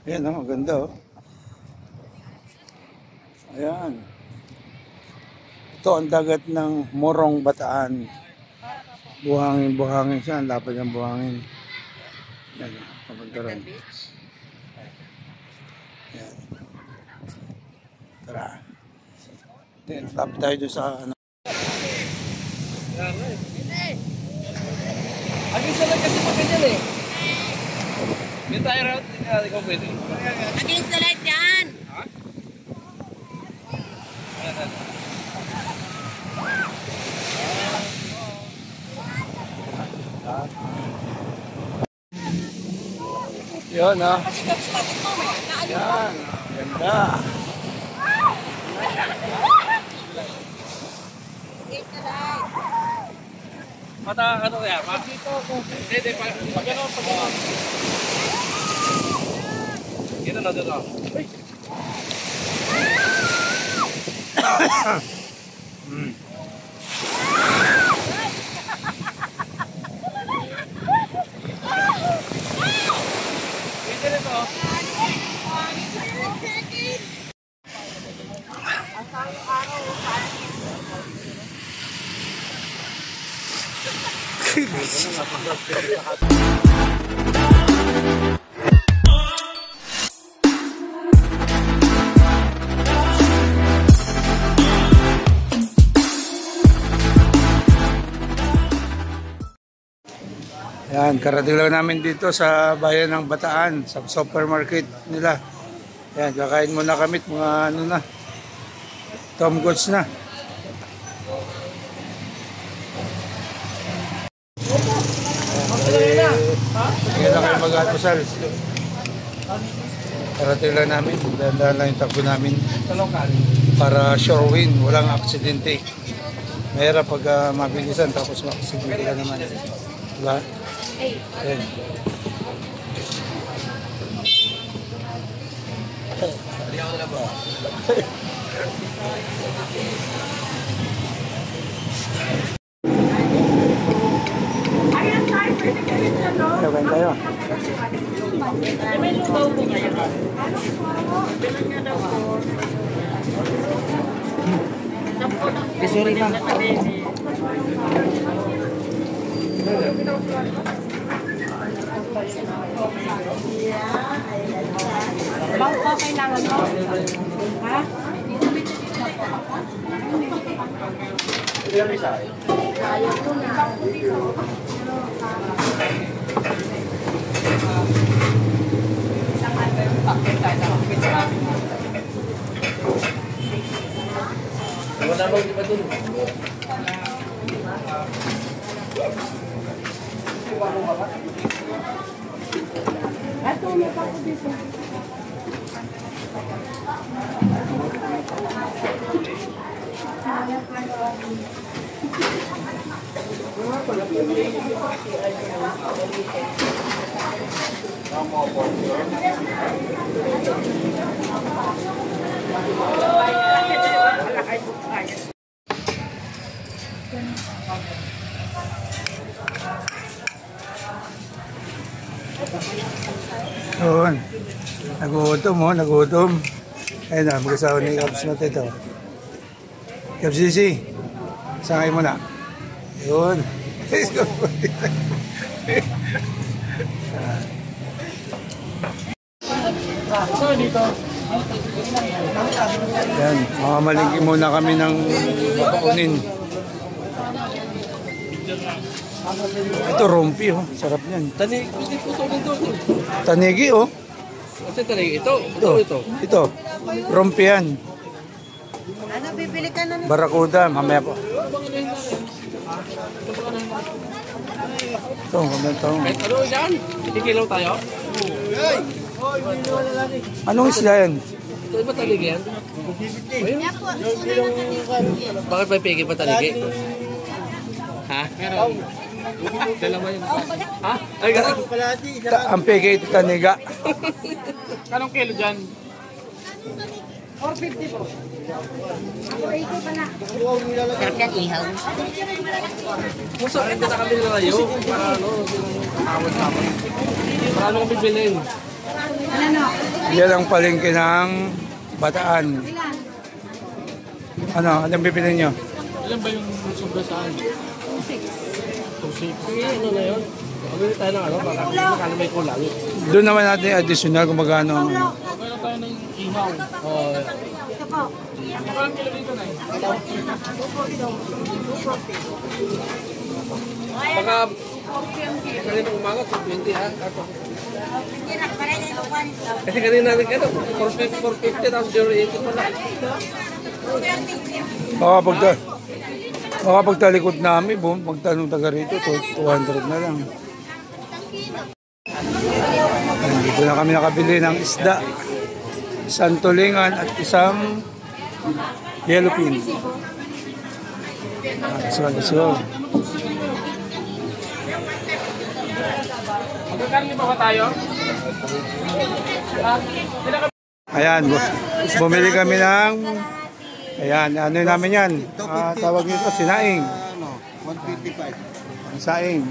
Ayan o, maganda o. Ayan. Ito ang dagat ng Morong, Bataan. Buhangin siya. Ang lapad ng buhangin. Ayan o, papunta rin. Ayan. Tara. Tap tayo doon sa ano. Against the light kasi pag ganyan eh. Yung tayo route, ikaw pwede. Against the light yan! Ha? Yun o. Yan. Ganda. Against the light. Mata, ano kaya? Hindi, pag gano'n, pag gano'n. Dito na, dito. Uy! Dito nito. Yan, karating lang namin dito sa bayan ng Bataan, sa supermarket nila. Yan, kakain muna kami, mga ano na, Tom Goods na. Ngayon na kayo mag-almusal. Karating lang namin, dahan-dahan lang yung takbo namin para sure win, walang aksidente. Mahirap pag mabilisan tapos aksidente ka naman. Diba? Ayan. Kain tayo. May lugaw po kayo. Bilang nga daw po. Sorry ma'am. Bang po kailangan mo? Ha? Ayaw ko na. Wala bang di ba dun? Ato mo pa po dito. Yun. Nagutom mo, nagutom. Ayun na, mag-asawa ni Kabs natin ito. Kabs Sisi, sangay mo na. Yun. Yan, mamamalingki muna kami ng bakunin. Ito rompi oh, sarap niyan. Tanigi, hindi po ito. Tanigi oh. Kasi tanigi, ito. Ito. Rompi yan. Ano, bibili ka na? Barakuda, mamaya po. Ito, ito. Kahit ano yan? Ikikilaw tayo? Anong isla yan? Ito ba tanigi yan? Bakit may pigi pa tanigi? Ha? Dalawa yun. Ha? Ay, gano'n. Ang peke ito taniga. Kanong kilo dyan? 450 po. Ako 80 pa na. Sarap yan, ihaw. Muso, hindi na kami nalayo. Para ano, awad-awad. Para ano kami bilhin? Ano? Yan ang palengke ng Bataan. Ano? Anong bibili nyo? Ilan ba yung sobra saan? 2.6. Ano na yun? Pabili tayo ng ano, baka may kulang. Doon naman natin additional kung magkano ang ano. Pabili tayo ng ihaw. Oo. Parang kilo dito na eh. Baka kanina umaga, 220 ha? Kasi kanina natin ano, 450 tapos 080 pala. Pag talikod namin, magtanong taga rito, 200 na lang. Dito na kami nakabili ng isda. Isang tulingan at isang yellowfin. So. Magkakarni ba tayo? Ayan, bumili kami ng, ayan, ano namin yan? Tawag nito, sinaing. 155. Saing.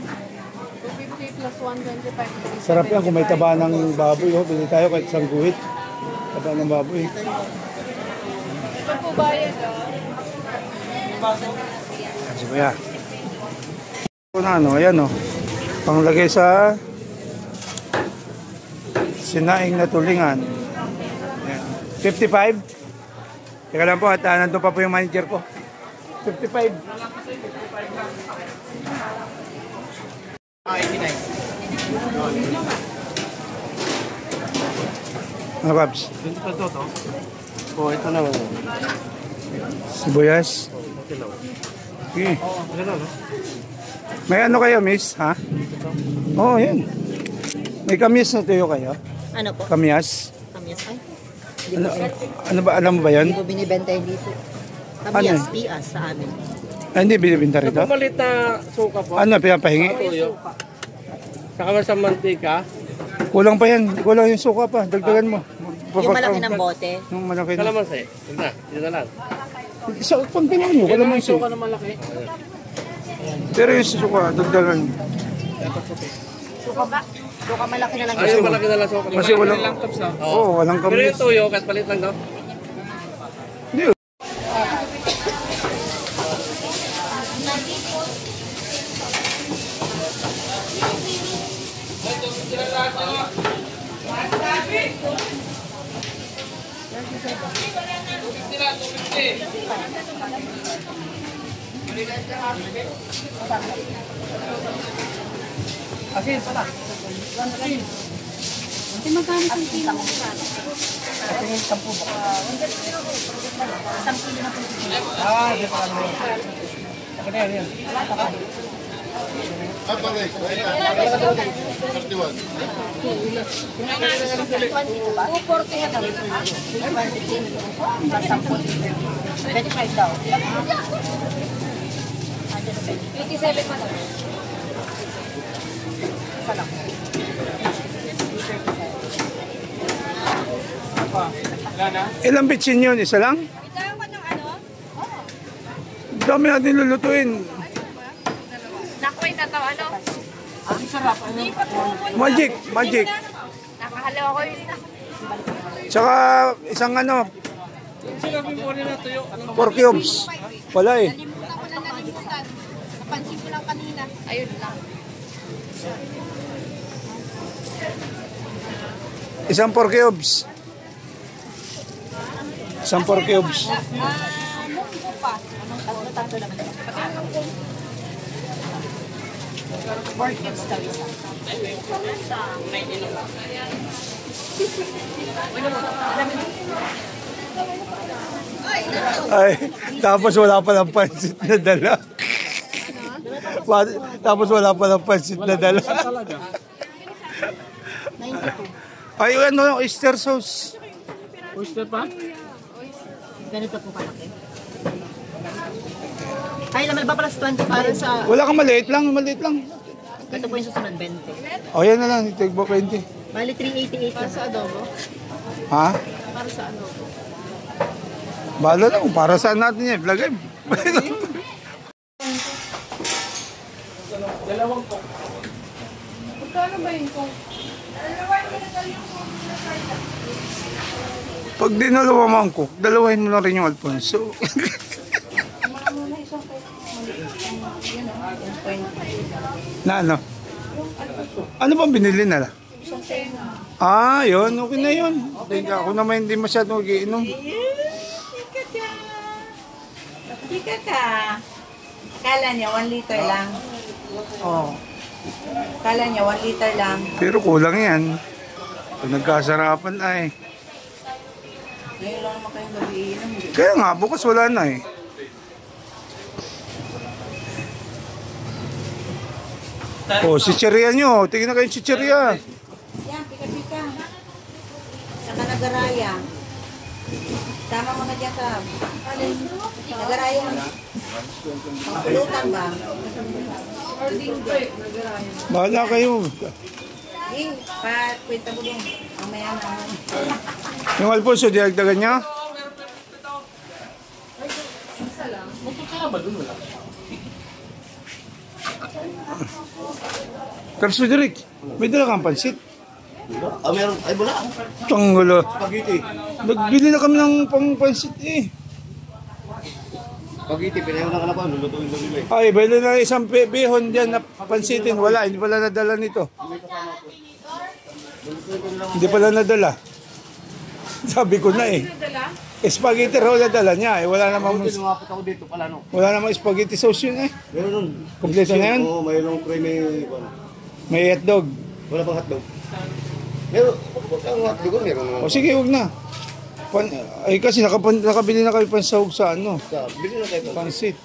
250 plus 125. Sarap yan kung may taba ng baboy. Oh. Bili tayo kahit isang guhit. Taba ng baboy. Ito po bayad Kasi kuya. Ito na ano, ayan o. Panglagay sa sinaing na tulingan. Ayan. 55. Teka lang po at nandun pa po yung manager ko. 55. Ano Babs? Dito pa to? Oo, ito na. Sibuyas. Okay. May ano kayo, miss? Ha? Oo, yan. May kamyas na tuyo kayo? Ano po? Kamyas? Kamyas ay? Ano ba, alam mo ba yan? Hindi po binibenta yung dito. Ano? Kamyas, pias sa amin. Hindi binibinta rito? Malit na suka po. Ano, pinapahingi? Tuyo. Saka man sa mantika. Kulang pa yan. Kulang yung suka pa. Dagdagan mo. Yung malaki ng bote. Yung malaki na. Kalamansi. Yun na. Yun na lang. Isa, pag ginawa nyo, kalamansi. Suka na malaki. Pero yung suka, dagdagan. Suka ba? Suka malaki na lang. Ay, yung malaki na lang suka. Kasi walang, oo, walang Pero yung kamyas. tuyo, kahit palit lang daw. Hindi. Asin, pala. Ah, di pa ano. Ano yan? Ilang bitsin yun? Isa lang? Dami natin lulutuin. Nakoy na to, ano? Ang sarap. Ano? Magic. Nakahalaw ko yun. Tsaka isang ano, Sinabi mo rin na tuyo. Anong 4 cubes. Wala eh. Napansin ko lang kanina. Ayun lang. Isang 4 cubes. Isang 4 cubes. Munggo pa. Tatlo naman. Ay, tapos wala pa ng pansit na dala. Tapos wala pa ng pansit na dala. Ay, ano yung oyster sauce? oyster pa? Ganito po kalaki. Ay, naman ba pala sa 20 para sa... Wala kang maliit lang. Ito po yung susunod 20. O, yan na lang. Tigbo 20. Bali 388 lang. Sa adobo? Ha? Para sa adobo. Balo lang. Para saan natin yan? Vlogay. Dalawang po. Magkano ba yun kung... Pag dinalawa mo ang cook, dalawahin mo na rin yung Alfonso. Na ano? Ano bang binili nila? Ah, yun. Okay na yun. Ako naman hindi masyadong mag-iinom. Tika ka. Kala niya 1 liter lang. Oh. Kala niya 1 liter lang. Pero kulang yan. Kung nagkasarapan ay. Ngayon lang naman kayong gabi inom. Kaya nga, bukas wala na eh. Oh, chicheria nyo. Tingin na kayong chicheria. Yan, pika-pika. Saka nagaraya. Tama mo na dyan sa nagaraya. Pangpulutan ba? Bahala kayo. Eh, kwenta mo doon. Mamaya na. Yung Alfonso, diagdagan niya? Karso Derek, may dala kang pansit. Ah, meron. Ay, wala. Tanggulo. Spaghetti. Nagbili na kami ng pang-pansit eh. Spaghetti, pinayaw na ka na pa. Lulutuin na nila eh. Ay, bili na isang behon dyan na pansitin. Wala, hindi pala nadala nito. Hindi pala nadala. Sabi ko na eh. Spaghetti raw nadala niya eh. Wala namang, Lumapit ako dito pala, no? wala namang spaghetti sauce yun eh. Meron nun. Kompleto na yun? Oo, mayroong creamy. May hotdog. Wala pang hotdog. Meron. Ang hotdog, meron. O sige, huwag na. Ay kasi nakabili na kami pansahog sa ano. Bili na kayo. Pansit.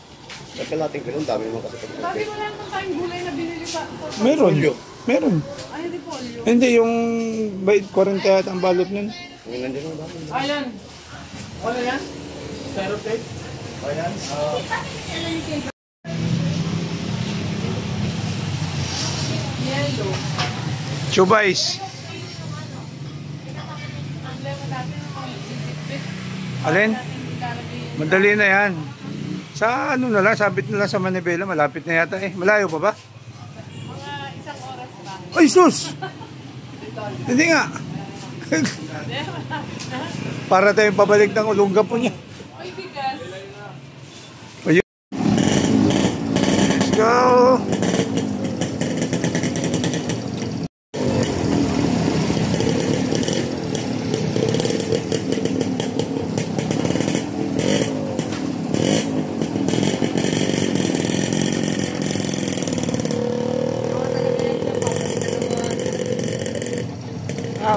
Sa kalating pilon, dami naman kasi pag Sabi mo lang kung tayong gulay na binili pa. Meron. Meron. Ay, hindi po olyo. Hindi, yung 40 at ang balot nun. Ang nandiyan ang dami. Ayan. Ano yan? Stereotype? Ayan. Yellow. Chubais. Alin? Madali na yan. Sa ano na lang, sabit na lang sa Manibela. Malapit na yata eh. Malayo pa ba? Mga 1 oras pa. Ay, sus! Hindi nga. Para tayong pabalik ng ulungga po niya. Ay, bigas. Ayun. Let's go!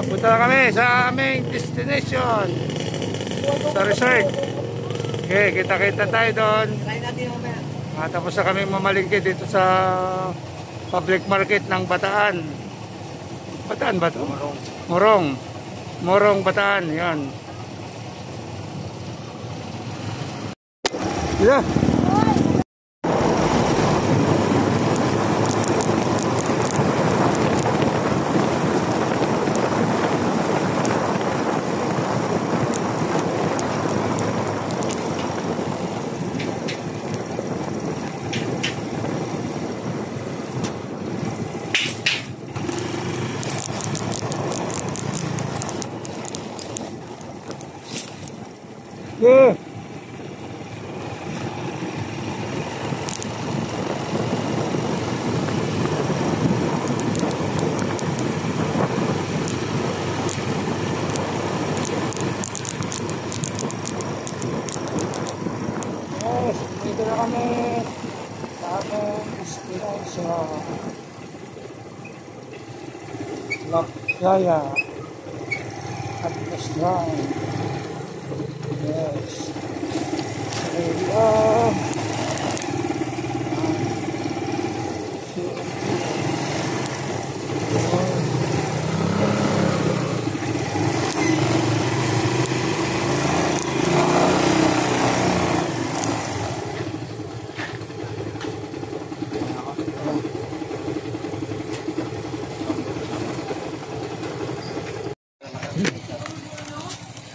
Punta na kami sa aming destination. Sa resort. Okay, kita-kita tayo doon. Tapos na kami mamalingke dito sa public market ng Bataan. Bataan ba ito? Morong. Morong Bataan, yan. Yeah. Yeah. Yes, dito na kami sa aming destination. Lapyaya at Restaurant. Yes. There we are.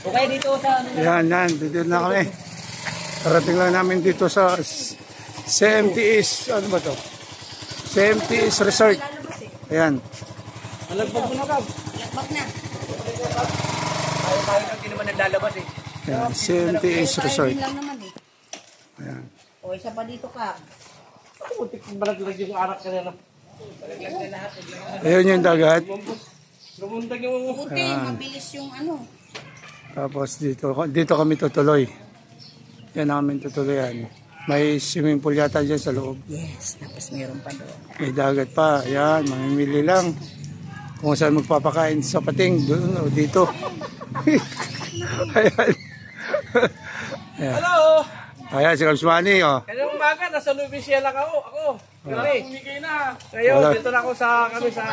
Okay, dito sa Yan, dito na kami. Parating lang namin dito sa CMTS, ano ba to? CMTS Resort. Ayan. Alagbag mo na ka. Alagbag na. Tayo hindi naman naglalagay. lalabas eh. Ayan, CMTS Resort. Lang naman eh. Ayan. O, isa pa dito ka. Putik kong balag-lag yung arak ka na. Ayun yung dagat. Lumundag yung... Buti, mabilis yung ano. Tapos dito kami tutuloy. Yan namin tutuloyan. May swimming pool yata dyan sa loob. Yes, tapos meron pa doon. May dagat pa. Ayan, mamimili lang. Kung saan magpapakain sa pating, doon o dito. Ayan. Ayan. Hello! Ayan, si Kapsmani, oh. Kanyang umaga, nasa Luisiana ako. Umigay na. Ngayon, Wala. dito na ako kami sa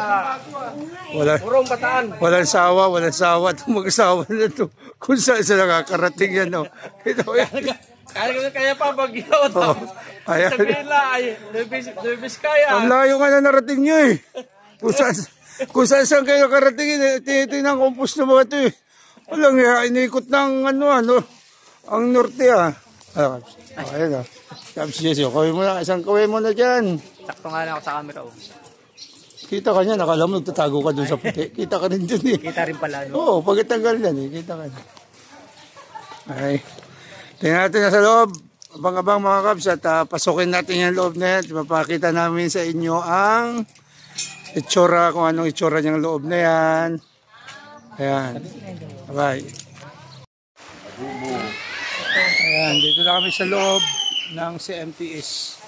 Wala, Bataan. walang sawa. Itong mag-asawa na to. Kung saan sila nakakarating yan, oh. Ito, yan. Kaya pa bagyo. Oh. Ayan. Sa Villa, Nuevis Kaya. Ang layo nga na narating nyo, eh. Kung saan kayo nakarating, eh. Tinitingnan ang compose na mga ito, eh. Walang, inikot ng, ang norte, ah. Ayan, oh. Kapsi Jesse, kawin mo na. Isang kawin mo na dyan. Sakto nga lang ako sa camera. Kita ka niya, nakala mo nagtatago ka dun sa puti. Kita ka rin dun, eh. Kita rin pala. Oo, pagkatanggal yan, eh. Kita ka na. Ay. Tingnan natin na sa loob. Abang-abang mga kabs at pasukin natin yung loob na yan. Mapakita namin sa inyo ang itsura, kung anong itsura niyang loob na yan. Ayan. Bye. Ayan, dito na kami sa loob ng CMTS.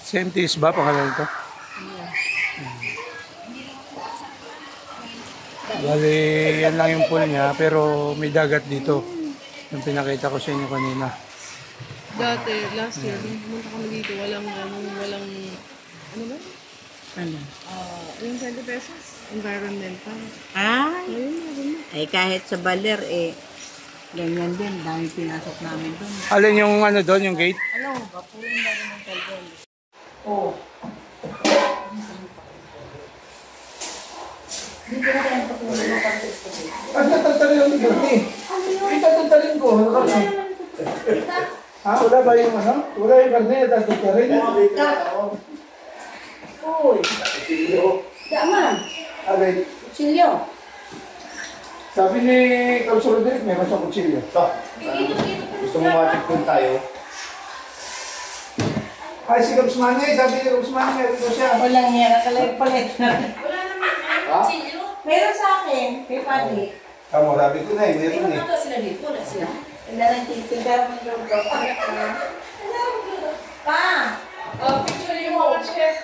CMTS ba pangalan ito? Bali, yan lang yung pool niya, pero may dagat dito. Yung pinakita ko sa inyo kanina. Dati, last year, nung pumunta kami dito, walang, ano ba? Ano? Yung 20 pesos, environmental. Ay, kahit sa Baler, ganyan din. Dami pinasok namin doon. Alin yung doon, yung gate? Ano, bapurin na rin ang talbon. Oo. Ay, tatantalin yung gate eh. Ay, tatantalin ko. Wala ba yung Wala yung karne, tatantalin. Uy! Daman! Alin? Silyo! Sabi ni Kapso Roderick, may masang kutsilyo. Gusto mo matikon tayo? Ay, si Kapso Manny, sabi ni Kapso Manny, meron ko siya. Walang yan, palit na. Wala naman silyo. Meron sa akin, kay Pati. Kamu, sabi ko na eh, meron eh. Sila dito, wala sila. Wala nang titin, pero mag-lugaw. Pa! Picture yung mga chef.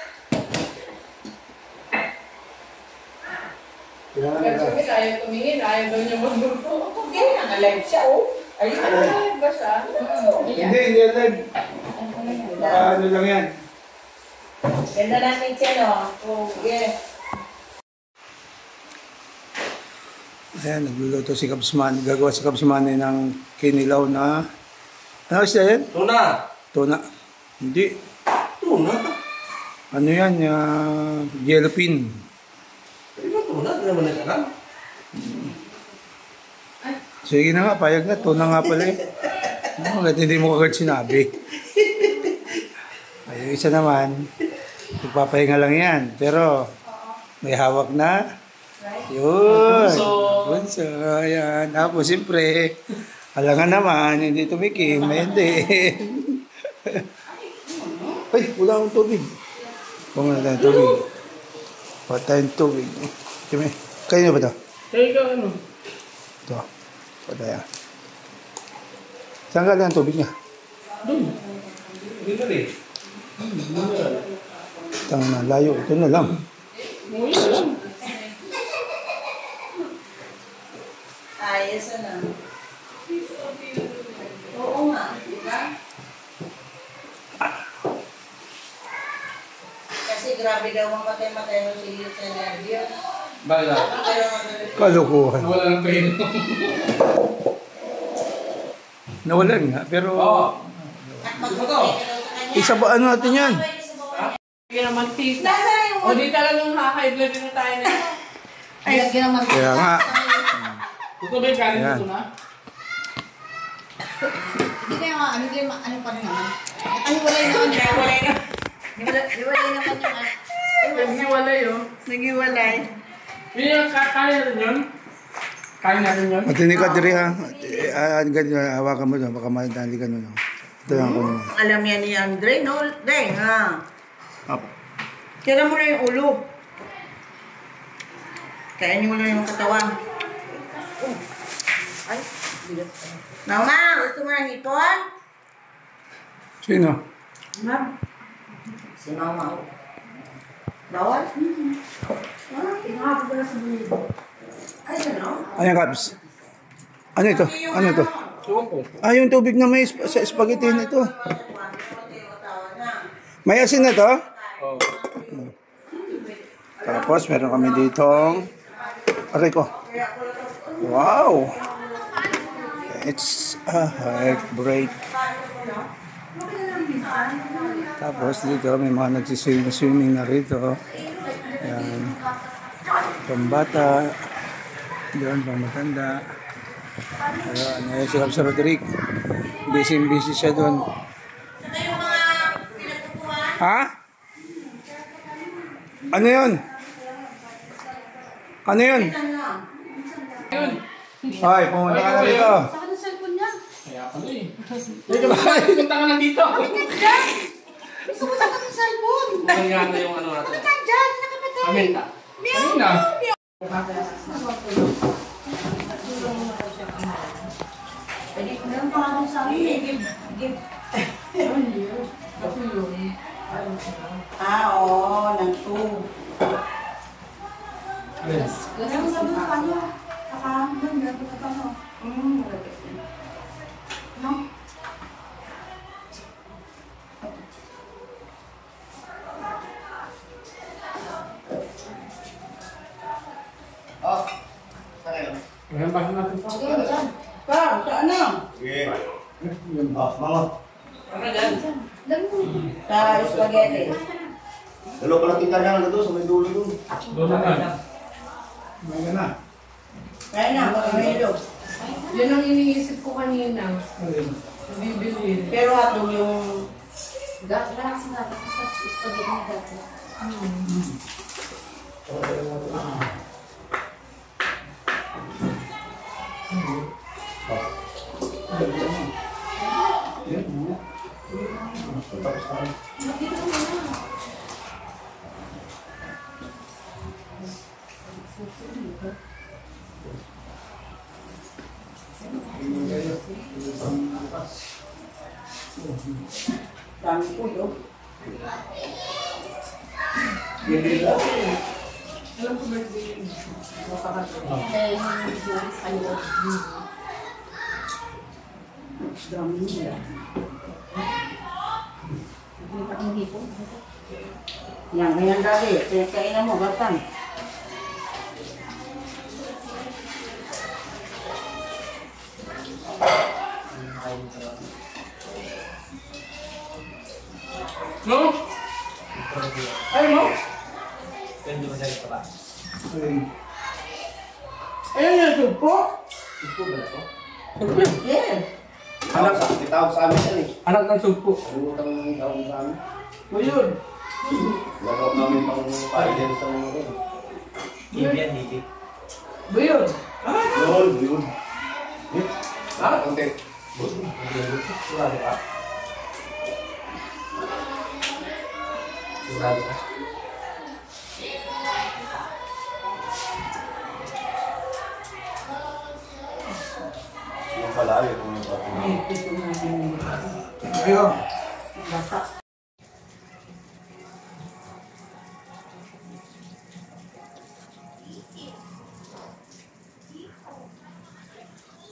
Sabi na, ayaw tumingin, ayaw daw niya magluto. Hindi, naka-live siya, oh. Ayun, naka-live ba siya? Hindi yan live. Ano lang yan. Ganda namin siya, no? Oh, yeah. Ayan, nagluluto si Kapsman. Gagawa si Kapsman ng kinilaw na... Ano siya yan? Tuna! Tuna. Hindi. Tuna? Ano yan? Yellowfin. Tuna? Hindi naman nagkakan. Sige na nga, payag na. Tuna nga pala eh. Bakit hindi mo kagad sinabi? Ay, yung isa naman, magpapahinga lang yan. Pero, may hawak na. Yun. Bunso. Ayan. Tapos, siyempre, alangan naman, hindi tumikim. May hindi. Ay, wala akong tubig. Kung na tayong tubig. Wala tayong tubig. Kayo na ba ito? Kaya ka ano? Ito. Ito yan. Saan ka lang ang tubig niya? Dito rin. Tanga na, layo. Ito na lang. Ayos, ano? Oo nga, di ba? Kasi grabe daw ang matay-matay ng silyo sa nervyos. Bala. Kalukuhan. Wala nang pain. Nawalan nga, pero... At magpapay ka daw sa kanya. Isa ba ano natin yan? Hindi naman tita. Nasaan yung... O di talagang high blood na tayo na. Ay, lagyan naman. Kaya nga. Ito ba yung kanin Ayan. dito na? Hindi kaya nga, ano pa rin naman. Ay, walay naman. Walay naman. Walay naman yung Naghiwalay oh. Nagiwalay. Yun yung kaya rin yun? Kain natin yun. Matinig ka diri ha. Ganyan, hawakan mo doon. Baka madali ka nun. Ito lang ko naman. Alam yan ni Andre, no? Deng, ha? Up. Tira mo na yung ulo. Kainin mo na yung katawan. Ay, bigat. Mama, gusto mo ng ipon? Sino? Ma'am. Si Mama. Bawal? Inahabol ko na sa bulo. Ay, ano? Ano yung Caps? Ano ito? Ano ito? Suwang ko. Ah, yung tubig na may sa spaghetti nito. May asin na to? Oo. Tapos meron kami ditong aray ko. Wow! It's a heartbreak. Tapos dito may mga nagsiswimming na rito. Yan. Pambata. Doon pang matanda. Ayun si Kapsa Rodrigue. Busy siya doon. Ha? Ano yun? Ano yun? Ay, pumunta ka na dito. Saan ang cellphone niya? Kaya pala eh. Punta ka na dito. Gusto ko sa kaming cellphone. Kaya na yung ano natin. Nandyan, nakapatay. Amin na. Amin na. Meron pa nga sa akin. Oo, ng 2. Meron sabi sa kanya. Kakahamdan, meron ka pa no. No? Oh, saan Ngayon ba natin po? Pa, saan na? Sige. Mama. Sa spaghetti. Dalo pa lang kita niya doon sa may dulo doon. Doon na. May na. Kaya na, makamilo. Yun ang iniisip ko kanina. Bibili. Pero hatong yung... Gas, relax na. Sa spaghetti ni Gato. Dami po yun. Alam ko birthday yun. Eh, yung Jones kayo. Dami nila. Hindi pa kong hipon. Yan, ganyan dati. Kainan mo, gatan. No? Ay, no? Ayun yung supo. Yes. Anak, itawag sa amin yan eh. Anak ng sugpo. Kalimutan mo yung tawag sa amin. O yun. Lagaw namin pang pahilin sa mga rin. O yun. Yun. Ha? Konti. Yung pala, yung Ayun.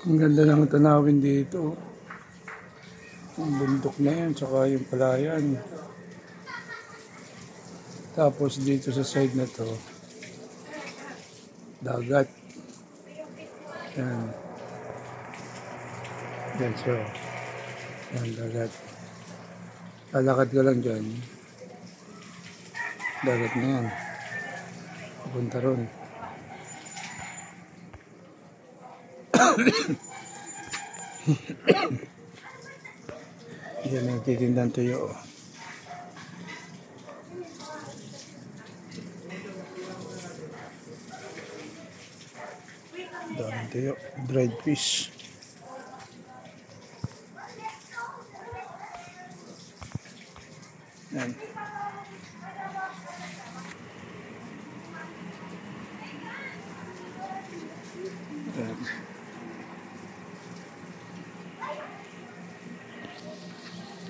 Ang ganda ng tanawin dito. Yung bundok na yun, tsaka yung palayan. Tapos dito sa side na to, dagat. Yan. Yan siya. Yan, dagat. Lalakad ka lang dyan. Dagat na yan. Pupunta ron. Yan ang titindang tuyo. Doon. Tuyo, dried fish. Yan. Yan.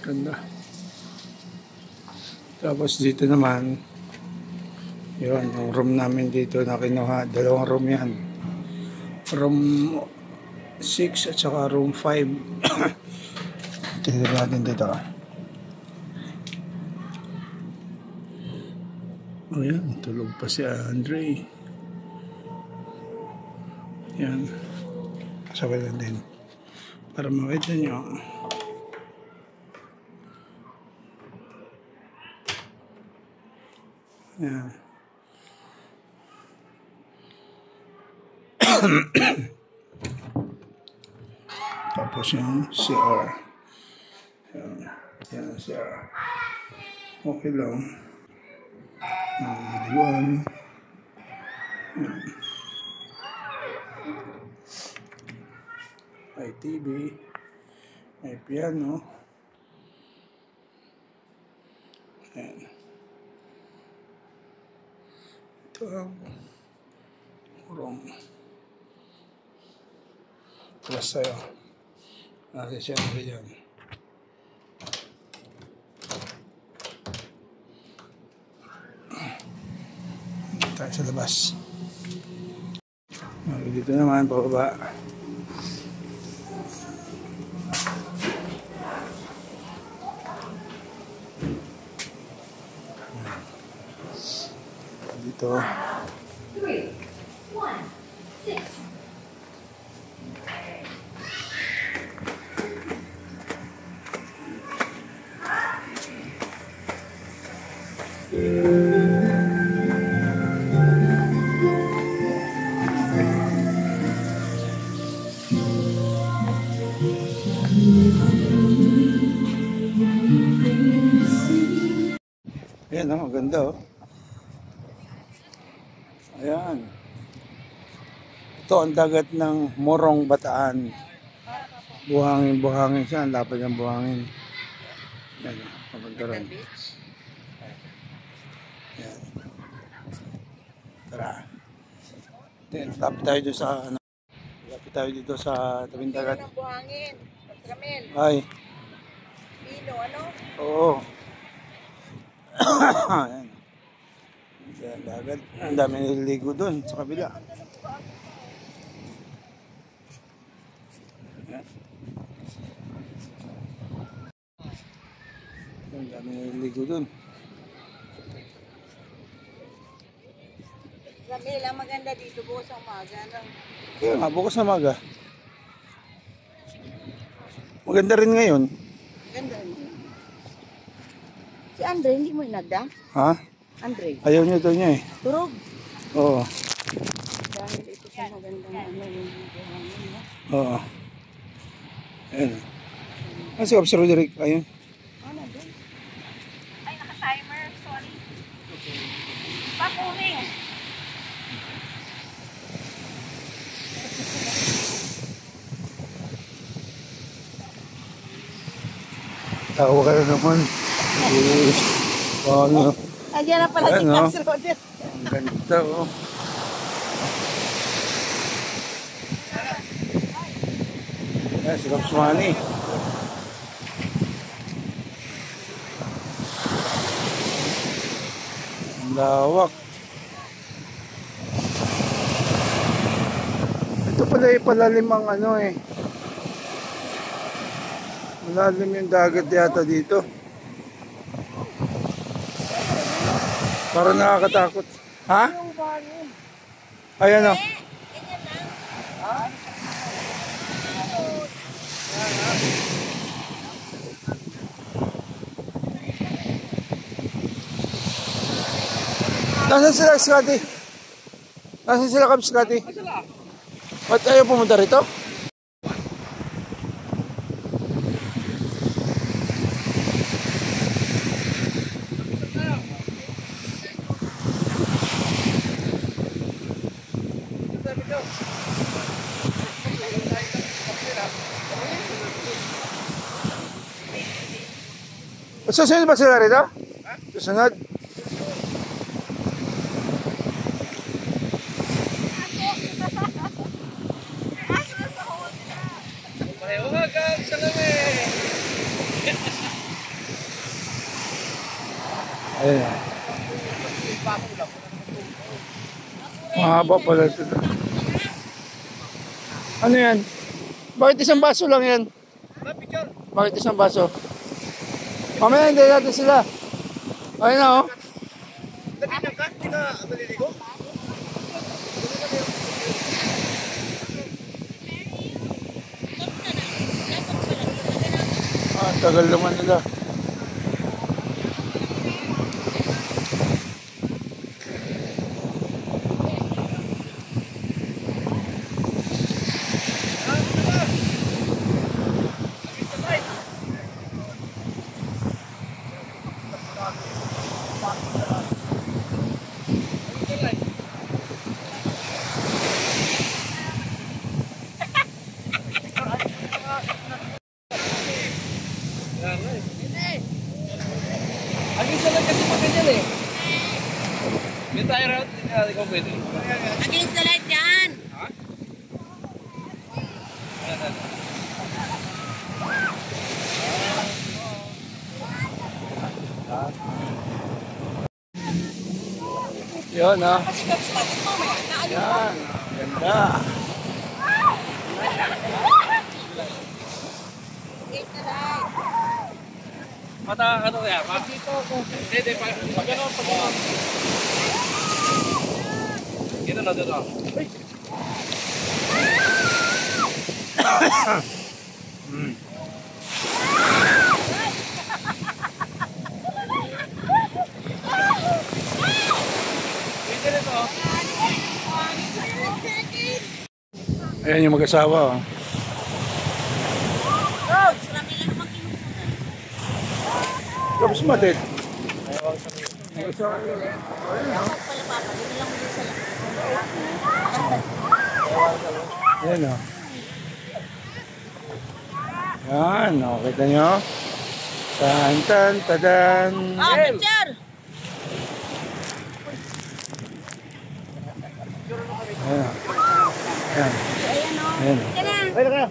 Ganda. Tapos dito naman, yun, yung room namin dito na kinuha, dalawang room yan. Room 6 at saka room 5. Tignan natin dito. Oh yan, tulog pa si Andre. Yan. Sabay lang din. Para makita nyo. Yan. Tapos yung CR. Yan. Yan ang CR. Okay lang. Yan. Yan. May TV. May piano. Yan. Ito ang room. Plus sa'yo. Nasa siyempre yan. Tayo sa labas. Dito naman, pababa. Dito. 3, 1, 6. Ayan, ang ganda oh. Ayan. Ito ang dagat ng Morong Bataan. Buhangin siya. Ang lapad ng buhangin. Ayan, papunta rin. Ayan. Tara. Lapit tayo dito sa ano. Lapit tayo dito sa tabing dagat. Ng buhangin. Pagramel. Ay. Pino, ano? Oo. Ayan. Ayan, dagat. Ang dami nililigo doon sa kabila. Ayan. Ang dami nililigo doon. Ramel, ang maganda dito bukas ang umaga. Ano? Kaya nga, bukas na maga. Maganda rin ngayon. Ganda rin. Si Andre, hindi mo inagda? Ha? Andre, Ayaw niyo daw niya eh. turog. Oo. Dahil ito sa magandang ano yung buhangin, no? Oo. Ayan. Ah, si Officer Roderick. Ayun. Ano doon? Ay, naka-timer. Sorry. Papuring. Tawa ka na naman. Eh, ano? Ayan na pala si Ano? Officer Roderick. Ang ganda oh. Ayan, si Pops Manny. Ang lawak. Ito pala yung palalim ang ano eh. Malalim yung dagat yata dito. Parang nakakatakot. Ha? Ayan o. Nasaan sila, Scotty? Nasaan sila, Cub Scotty? Ba't ayaw pumunta rito? Susunod ba sila rito? Susunod? Ayan. Mahaba pala ito. Ano yan? Bakit isang baso lang yan? Bakit isang baso? Mamaya hindi natin sila. Ayun na oh. Tagal naman nila. Agis na lang kasi pag ganyan eh. May tayo route, hindi natin kung pwede. Against the light yan. Yun ah. Yan. Ganda. Mata, ano kaya? Hindi, pag gano'n, pag gano'n. Dito na, dito. Ayan yung mag-asawa oh. Tapos matit. Ayan o. Yan, o. Kita nyo? Tan, tan, tadan. Oh, picture! Ayan o. Ayan. Ayan o. Ayan o. Ika na. Ayun ka.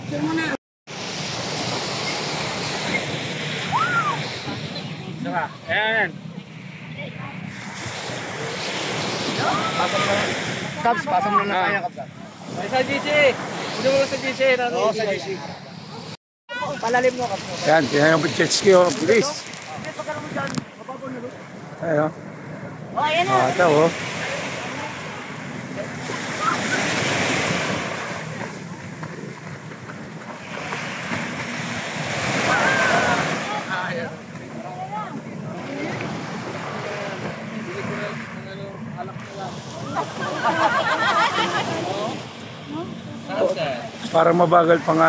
Picture mo na. Saka, ayan. Caps, pasang mo na kaya, Caps. Ay, sa GC. Hindi mo sa GC. Oo, sa GC. Palalim mo, Caps. Ayan, tingnan yung jet ski o. Bilis. Ayan o. Oh, ayan na. Ito o. Para mabagal pa nga.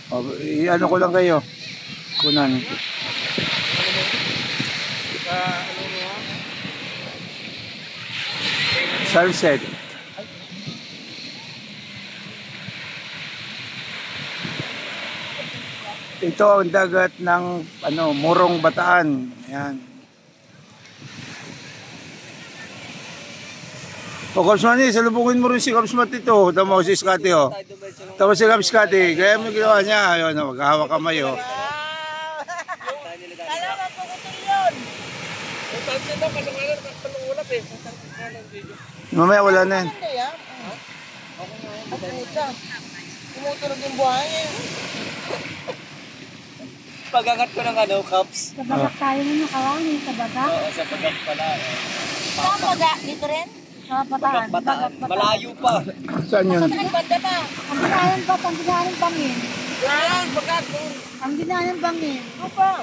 O, i-ano ko lang kayo. Kunan. Sunset. Ito ang dagat ng Morong Bataan. Ayan. O Kapsmani, salubungin mo rin si Kapsmat ito. Tama ko si Scotty o. Tama si Scotty. Kaya mo ginawa niya. Ayun, maghahawak kamay o. Kala mo pagkutol yun. Mamaya wala na yan. Hindi ah. Puta. Tumuturog yung buhay eh. Pag-angat ko ng Caps. Sa baga tayo na nakawangin. Sa baga? Oo, sa pagat pala. Sa baga? Dito rin? Sa bataan. Malayo pa. Saan yun? Ang banda ba? Ang binahan ba? Ang binahan bangin. Yan, bagat. Ang binahan bangin. Ano pa?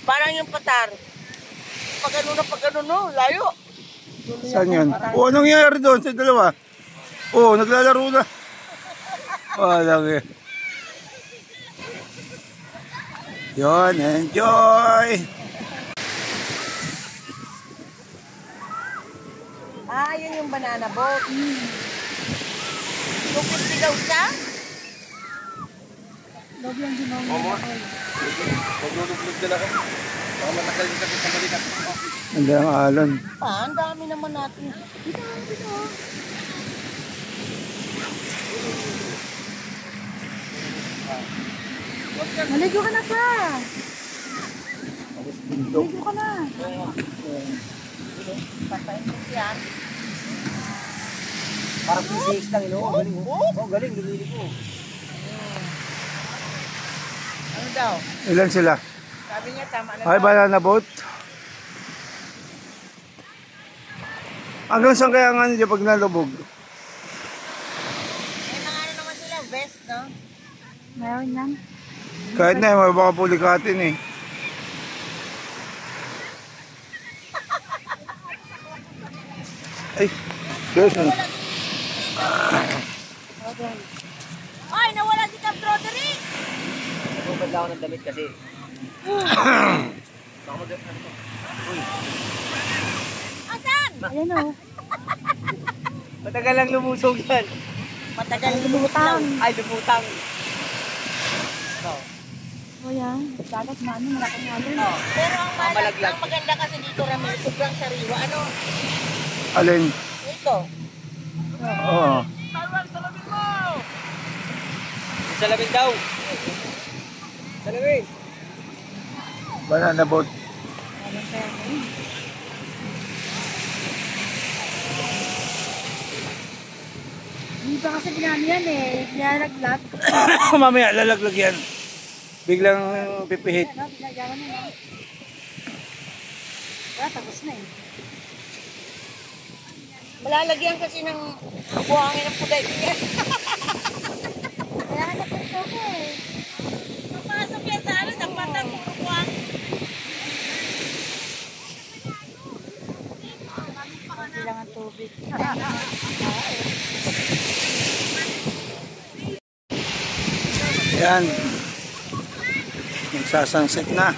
Parang yung patar. Pag ano no, layo. Saan yun? O, anong nangyayari doon sa dalawa? O, naglalaro na. Walang eh. Yun, enjoy! Ah, yun yung banana boat. 250 daw siya? Love lang din ako. Maglulublog din ako. Baka matagal yung sakit sa balikat. Hindi ang alon. Ang dami naman natin. Maligo ka na pa. Maligo ka na. Patayin mo yan. Parang PCX lang, no? Galing, oh. Galing, lumili ko. Ano daw? Ilan sila? Sabi niya tama na Ay, daw. banana boat. Hanggang saan kaya nga niya pag nalubog? May mga ano naman sila, vest, no? Meron yan. Kahit na, may baka pulikatin eh. Ay, Diyos na. Ay, nawala si Cap Broderick! Nagpapad lang ako ng damit kasi. Baka mag-ano to. Uy. Asan? Ayan o. Matagal lang lumusog yan. Matagal Lumutang. Ay, lumutang. O yan. Dagat na ano, malaking alon. Oh, pero Malaglag. ang maganda kasi dito, Ramil, sobrang sariwa. Ano? Alin? Ito. Oo. Salamin daw. Salamin. Banana boat. Hindi pa kasi ginano yan eh. Nilalaglag. Mamaya, lalaglag yan. Biglang pipihit. Ano, binagawa na yun. Wala, tapos na eh. Malalagyan kasi ng buhangin ng puday. Kaya ka napunto ko eh. Papasok yan sa ano, sa patang puro buhang. Bilang ang tubig. Yan. Nagsasunset na.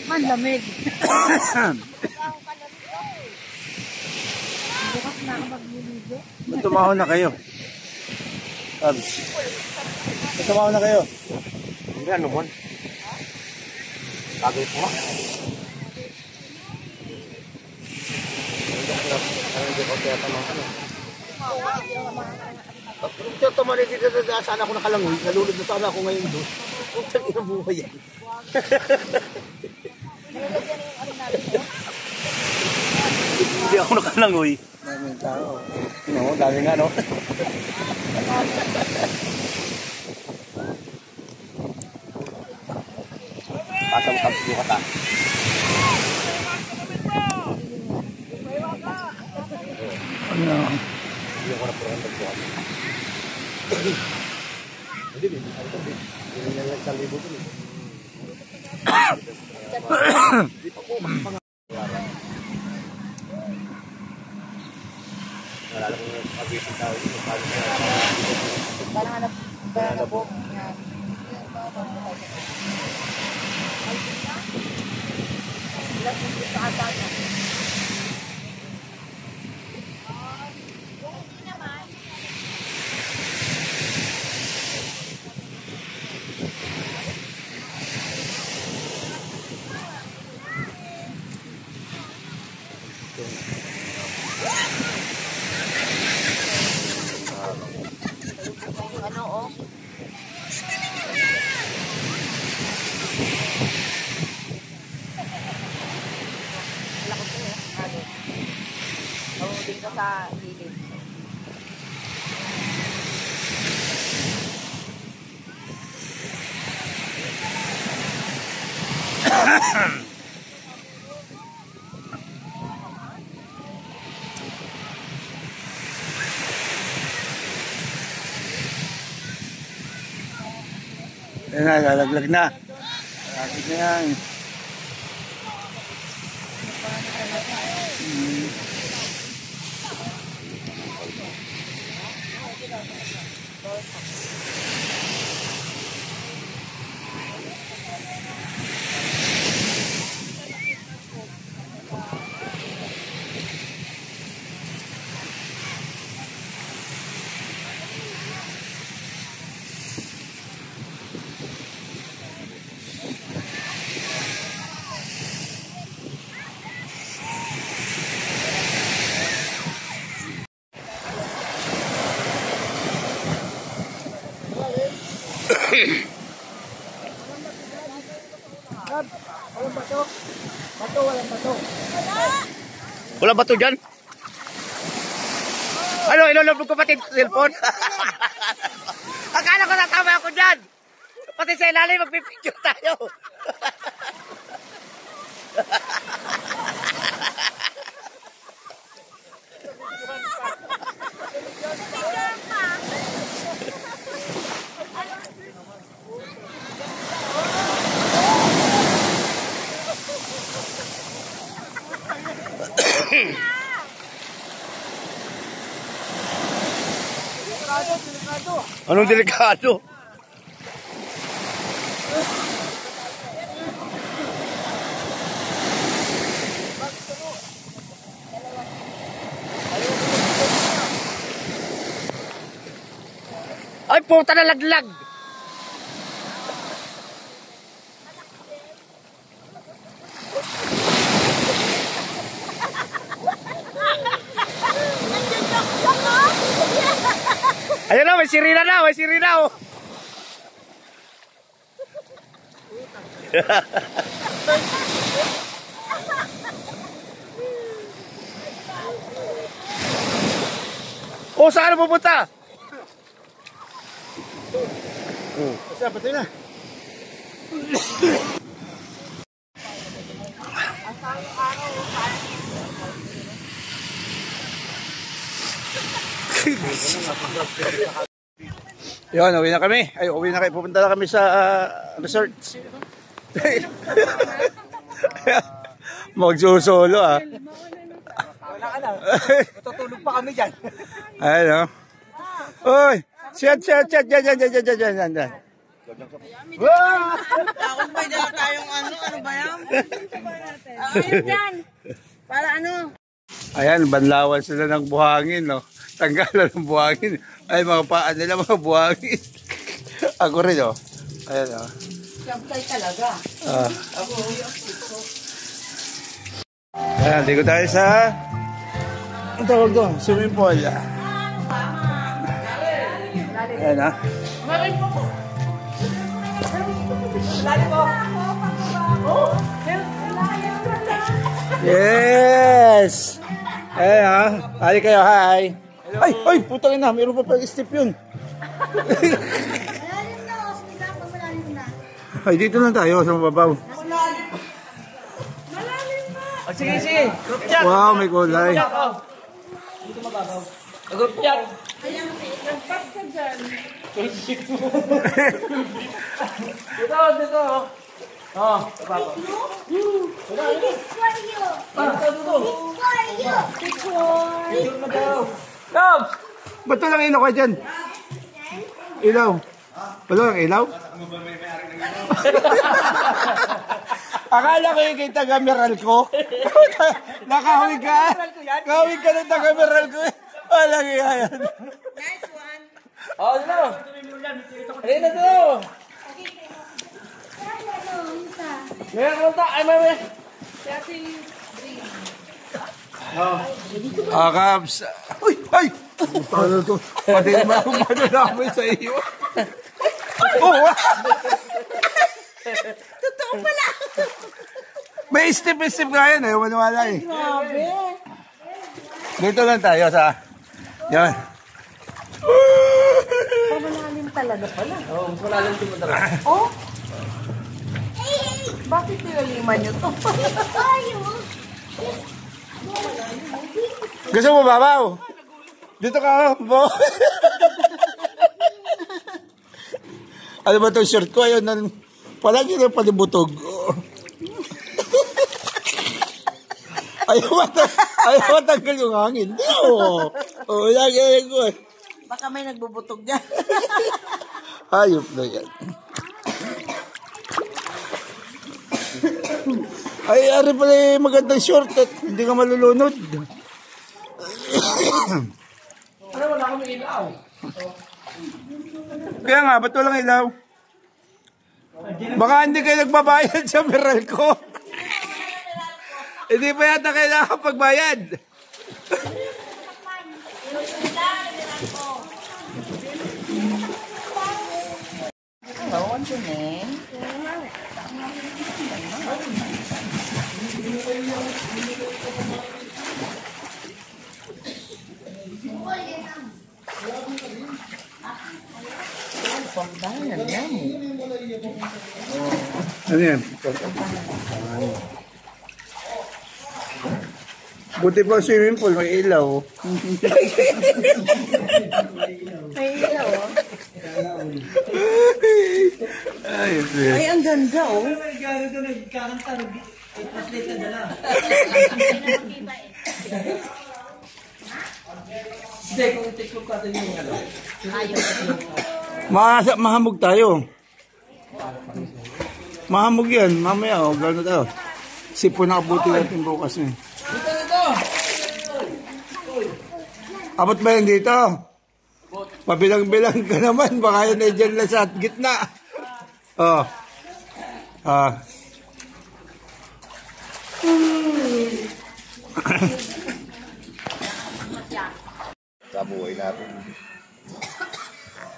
Man, lamig. Bukas na ako magliligo. Ba't tumahon na kayo? Tabs. Ba't tumahon na kayo? Hindi, ano mo? Bagay po. Hindi ko kaya tamang ano. Ito tumalik dito na saan ako nakalangoy. Nalulod na sana ako ngayon doon. Putang ina buhay yan. Hindi ako nakalangoy. Daming tao. No, dami nga no. Pasang-tap yung kata. Ano? Hindi ako na-program nagbuhat. Hindi, hindi. Hindi na lang sa libo ko. Hindi pa po. Nalala ko yung pag-ibig tao dito. Parang hanap na po. Yan. Ilang hindi sa atana. Ano oh? Lako ko eh. Ano? Mahulin ka sa gilid. Yan na, lalaglag na. Lapit na yan. Wala bato dyan? Ano, ilolobog ko pati cellphone? Akala ko natama ako dyan! Pati sa ilalim, magpipicture tayo! Anong delikado? Ay, puta na laglag! Ayun na, may sirina na, may sirina oh. Oh, saan na pupunta? Kasi patay na. Yun, uwi na kami. Ay, uwi na kayo. Pupunta na kami sa resort. Magsusolo ah. Wala ka na. Matutulog pa kami dyan. Ayun oh. Uy! Chat. Dyan. Takot ba dala tayong ano ba yan? Ayun dyan. Para ano? Ayan, banlawan sila ng buhangin, no? Tanggalan ng buhangin. Ay, mga paan nila, mga buhangin. Ako rin, oh. Ayan, oh. Siyempre talaga. Ayan, ligo tayo sa... Ang tawag doon? Swimming pool. Ayan, ha? Yes! Ayan, ha? Hali kayo, hi! Ay, putang ina, mayroon pa pang step yun. Malalim na, Osmita. Malalim na. Ay, dito lang tayo sa mababaw. Oh, sige. Group chat. Wow, may kulay. Dito mababaw. Group chat. Nagpas ka dyan. Dito. Oh, mababaw. This for you. This for you. Come! Ba't walang ilaw ka dyan? Ilaw. Walang ilaw? Akala ko yung kay taga-meral ko. Nakahawig ka. Nakahawig ka ng taga-meral ko. Walang yan. Nice one. Oh, dito. Ayun na dito. Meron mo ta. Ay, may. Kabs. Uy! Ay! Paano to? Pati naman akong manalaman sa iyo. Oh! Totoo pala. May step-step nga yan eh. Maniwala eh. Grabe. Dito lang tayo sa... Yan. Malalim talaga pala. Oh, malalim din mo talaga. Oh? Bakit nilaliman nyo to? Gusto mo babaw? Dito ka, bo. Ano ba itong shirt ko? Ayun, Palagi na palibutog. Ayaw matanggal yung hangin. Oo. Oo, lagi ko eh. Baka may nagbubutog dyan. Hayop na yan. Ay, ari pala yung magandang shortcut. Hindi ka malulunod. Ano, wala kami ilaw. Kaya nga, ba't walang ilaw? Baka hindi kayo nagbabayad sa Meralco. Hindi pa yata kailangan pagbayad. Hello, what's your name? Pambayan yan. Ano yan? Buti pa swimming pool, may ilaw. May ilaw, oh. Ay, Ang ganda, oh. Hindi, kung tiktok ka yung ano. Mahamog tayo. Mahamog yan. Mamaya, oh, gano'n tayo. Sipon na kabuti natin bukas eh. Abot ba yan dito? Pabilang-bilang ka naman. Baka yan ay dyan lang sa gitna. Oh. Sa buhay natin.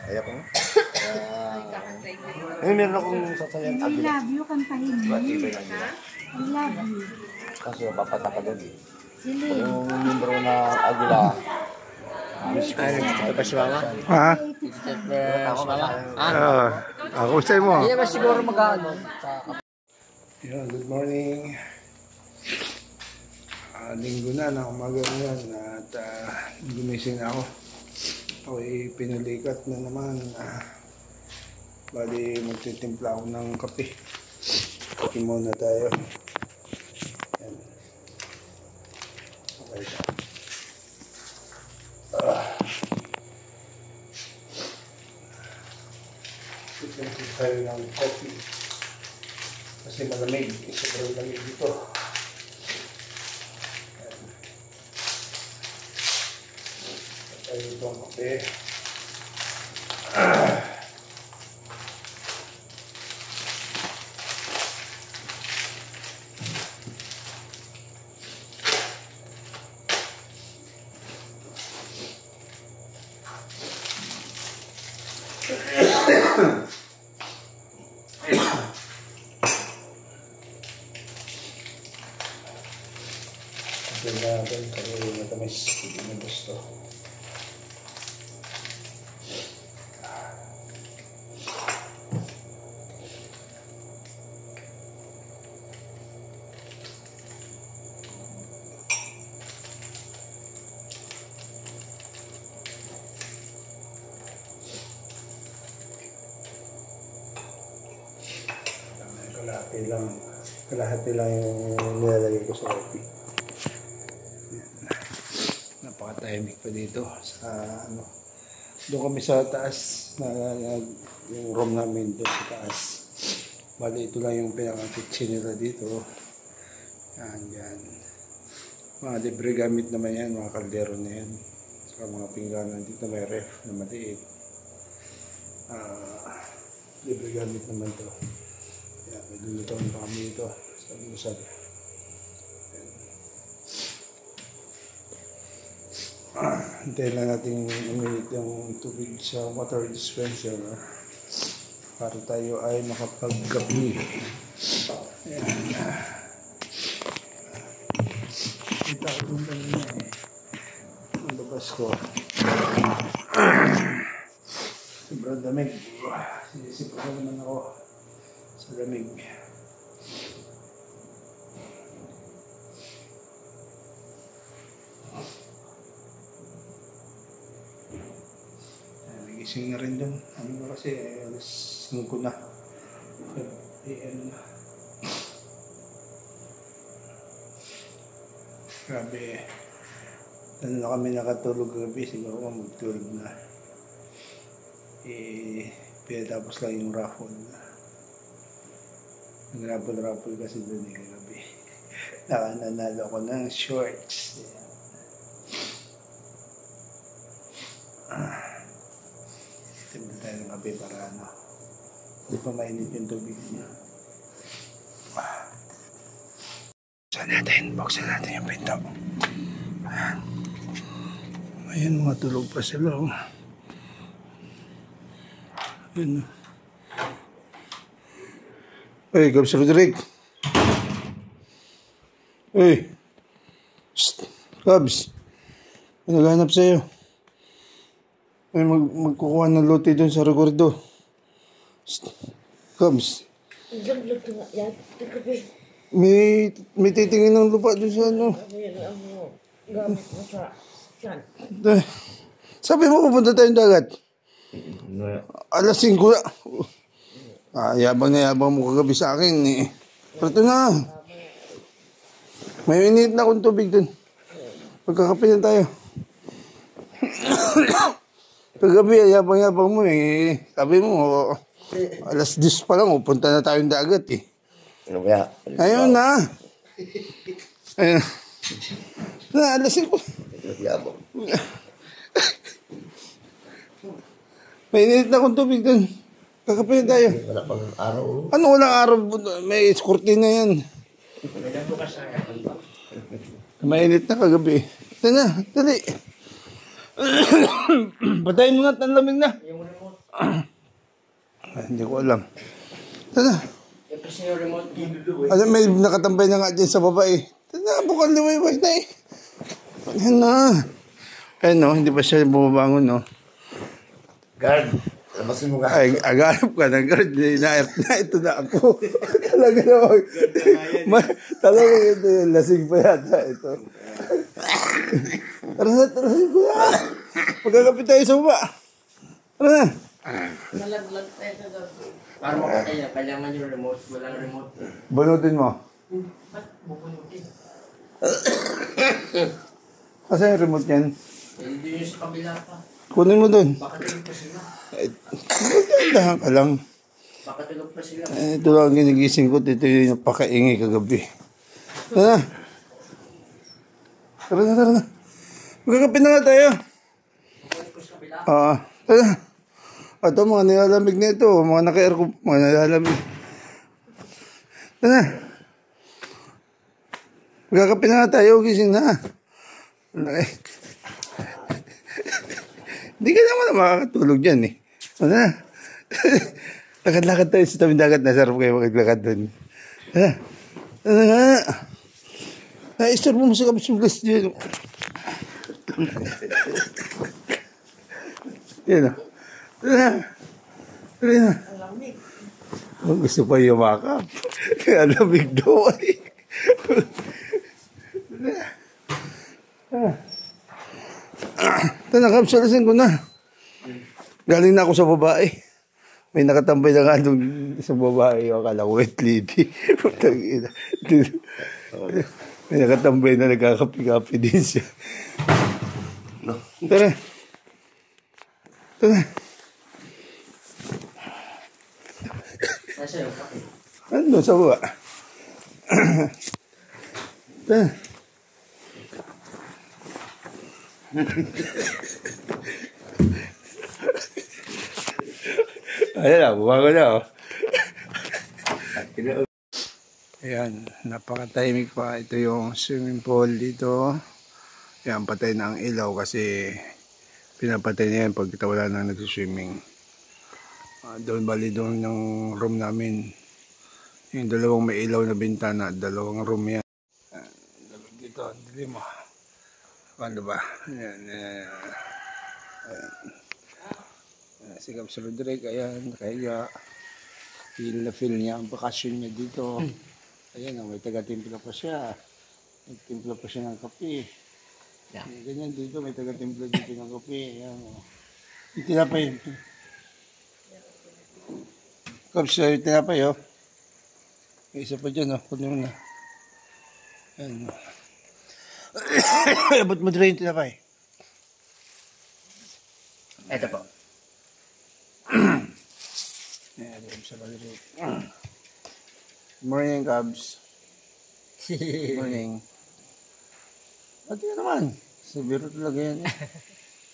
Kaya ko. Meron akong sasayan. I love you, kantahin mo. Iba lang yun. I love you. Kasi papatakagan eh. Sili. Yung membro na Agula. Ito pa si Mama? Ha? Si Mama? Ako sa'yo mo. Hindi naman siguro mag-ano. Yeah, good morning. Linggo na ng umaga ngayon at gumising ako. Ako ay pinalikat na naman. Bali magtitimpla ako ng kape. Kape muna tayo. Yan. Okay. Titimple tayo ng kape. Kasi malamig. Sobrang lamig dito. Tayo itong kape. Tignan natin kung matamis. Hindi na gusto. Kalahati lang yung nilalagay ko sa coffee. Napaka-timing pa dito sa ano. Doon kami sa taas na yung room namin doon sa taas. Bali ito lang yung pinaka-kitchen nila dito. Yan. Mga libre gamit naman yan, mga kaldero na yan. Saka mga pingganan dito may ref na maliit. Libre gamit naman to. Yan, may lulutuan pa kami dito sa lusan. Hintayin lang natin umilit yung tubig sa water dispenser para tayo ay makapaggabi. Ayan. Kita ko doon kanina eh. Ang labas ko. Sobrang damig. Sinisip ko naman ako sa damig. Nagising na rin doon. Ano na kasi, alas 5 na. PM. Grabe. Ano na kami nakatulog gabi, siguro mag-12 na. Pinatapos lang yung raffle. Nag-raffle kasi doon gabi. Nakananalo ko ng shorts. Timba tayo ng kape para hindi pa mainit yung tubig niya. Buksan natin yung pinto. Ayan, mga tulog pa sila. Ayan. Hey, Gabs Rodrigue. Hey. Shh. Gabs. May naghanap sa'yo. May magkukuha ng lote doon sa Reguardo. Shh. Gabs. May titingin ng lupa doon sa ano. Gamit mo sa tiyan. Sabi mo pupunta tayong dagat. Alas 5 na. Yabang na yabang mo kagabi sa akin eh. Pero ito na. May init na akong tubig dun. Magkakape na tayo. Kagabi yabang mo eh. Sabi mo alas 10 pa lang pupunta na tayong dagat eh. Ano kaya? Ayun na. Ayun na. Alas 5. Yabang. May init na akong tubig dun. Kakape na tayo. Wala pang araw. Ano walang araw? May escortin na yan. Mainit na kagabi. Ito na, dali. Patayin mo na, tanlamig na. Hindi ko alam. Ito na. Alam, may nakatambay na nga dyan sa baba eh. Ito na, bukang liwayway na eh. Ayan na. Ayan no, hindi pa siya bumabangon no. Guard, labasin mo ka. Ay, agarap ka na guard. Na ito na ako. Talaga naman. Talaga ito yung lasing pa yata ito. Tara na ko yan. Magkakapit tayo sa baba. Tara na. Nalaglag tayo sa gabi. Para makatay na, kailangan yung remote. Walang remote. Bunutin mo. Ba't bubunutin? Asa yung remote yan? Hindi yun sa kabila pa. Kunin mo dun. Baka tulog pa sila. Dahan ka lang. Baka tulog pa sila. Ito lang ang ginigising ko. Ito yung napakaingay kagabi. Tara na. Tara na. Magkakapit na nga tayo. Tara na. Ito mga nilalamig na ito. Mga naka-aircon. Mga nilalamig. Tara na. Magkakapit na nga tayo. Gising na. Hindi ka naman makakatulog dyan eh. Ano na? Lakad-lakad tayo sa tabing dagat. Nasarap kayo maglakad doon. Ano nga? Na-istorbo mo sa kapisugas dyan. Yan o. Ano na? Gusto pa yumakap. Alamig daw ay. Ito na, kapsulasin ko na. Galing na ako sa babae. May nakatambay na nga doon sa babae. Akala ko wet lady. May nakatambay na nagkakapi-kapi din siya. Tara. Tara. Nasa yung kape. Ano sa baba? Tara. Ayan na, bumago na oh. Ayan, napakatahimik pa. Ito yung swimming pool dito. Ayan, patay na ang ilaw kasi pinapatay na yan pag wala nang nagsiswimming. Doon bali doon ng room namin. Yung dalawang may ilaw na bintana, dalawang room yan. Dalawang dito, hindi mo. Ano ba? Ayan, ayan. Si Gabs Rodrigue, ayan, kaya feel na feel niya ang bakasyon niya dito. Ayan, may taga-timpla pa siya. May timpla pa siya ng kape. Yeah. Ganyan dito, may taga-timpla dito ng kape. Ayan, tinapay. Gabs, tinapay, oh. May isa pa dyan, kunin mo na. Ayan. Ba't mo dito yung tinapay? Ito po. Ayan, sa balirit. Morning, Cubs. Morning. At yun naman. Sa biro talaga yan eh.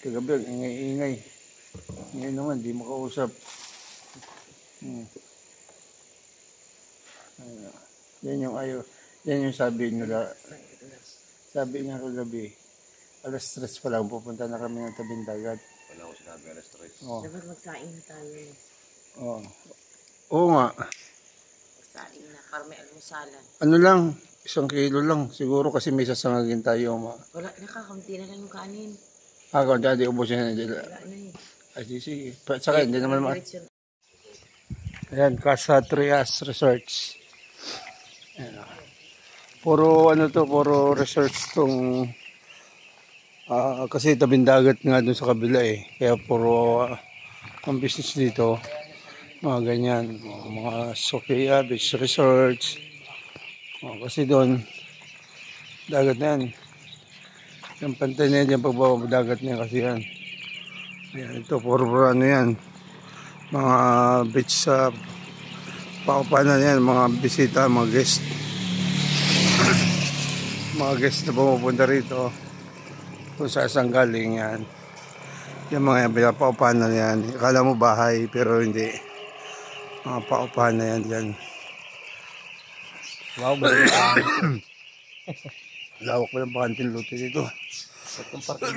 Kagabi, ang ingay-ingay. Ngayon naman, di makausap. Yan yung ayaw. Yan yung sabi nila. Sabi niya kagabi, alas 3 pa lang, pupunta na kami ng tabing dagat. Wala ko sinabi alas 3. Oh. Dapat magsaing na tayo. Oh. Oo nga. Magsaing na para may almusalan. Ano lang, 1 kilo lang. Siguro kasi may sasangagin tayo. Wala, nakakunti na lang yung kanin. Ako, dati ubusin na nila. Wala na eh. Ay, sige. Saka, hindi naman Diretso na. Ayan, Casa Trias Resorts. Ayan. Puro ano to, puro resorts tong kasi tabing dagat nga dun sa kabila eh. Kaya puro ang business dito mga ganyan, mga Sofia Beach Resorts. Kasi doon dagat na yan. Yung pantay na yan, yung pagbaba dagat na yan kasi yan. Ayan, ito puro ano yan. Mga beach sa Paupanan yan, mga bisita, mga guest. Mga guest na pumupunta rito kung saan galing yan. Yung mga yan, paupahan na yan. Akala mo bahay pero hindi. Mga paupahan na yan dyan. Wow, balik ka. Lawak pa ng bakantin luto dito. Itong parking